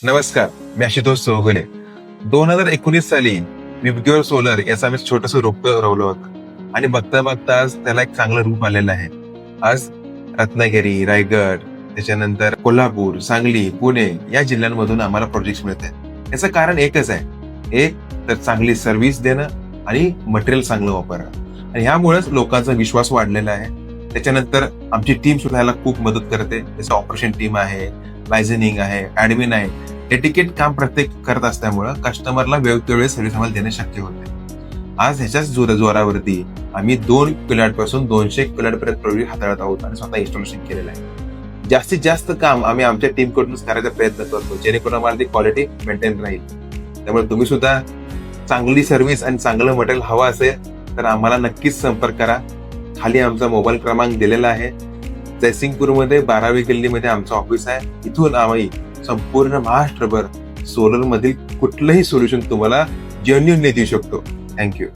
नमस्कार, मी आशुतोष चौगुले. 2019 साली VIBGYOR solar याचं आम्ही छोटस रोपटं लावलं होतं आणि बघता बघता आज त्याला एक चांगलं रूप आलेलं आहे. आज रत्नागिरी, रायगड, त्याच्यानंतर कोल्हापूर, सांगली, पुणे या जिल्ह्यांमधून आम्हाला प्रोजेक्ट मिळत आहेत. याचं कारण एकच आहे, एक तर चांगली सर्व्हिस देणं आणि मटेरियल चांगलं वापरणं, आणि ह्यामुळेच लोकांचा विश्वास वाढलेला आहे. त्याच्यानंतर आमची टीम सुद्धा याला खूप मदत करते. जसं ऑपरेशन टीम आहे, लायझनिंग आहे, ऍडमिन आहे. डेडिकेट काम प्रत्येक करत असल्यामुळं कस्टमरला वेळोवेळी सर्व्हिस आम्हाला देणे शक्य होते. आज ह्याच्याच जोरावरती आम्ही 2 किलोवॅट पासून 200 किलोवॅट पर्यंत प्रोजेक्ट हाताळत आहोत आणि स्वतः इन्स्टॉलेशन केलेलं आहे. जास्तीत जास्त काम आम्ही आमच्या टीम कडूनच करायचा प्रयत्न करतो, जेणेकरून आम्हाला ती क्वालिटी मेंटेन राहील. त्यामुळे तुम्ही सुद्धा चांगली सर्व्हिस आणि चांगलं मटेरियल हवं असेल तर आम्हाला नक्कीच संपर्क करा. खाली आमचा मोबाईल क्रमांक दिलेला आहे. जयसिंगपूरमध्ये 12वी गल्लीमध्ये आमचं ऑफिस आहे. इथून आम्ही संपूर्ण महाराष्ट्रभर सोलर मधील कुठलंही सोल्युशन तुम्हाला जेन्युइनली देऊ शकतो. थँक्यू.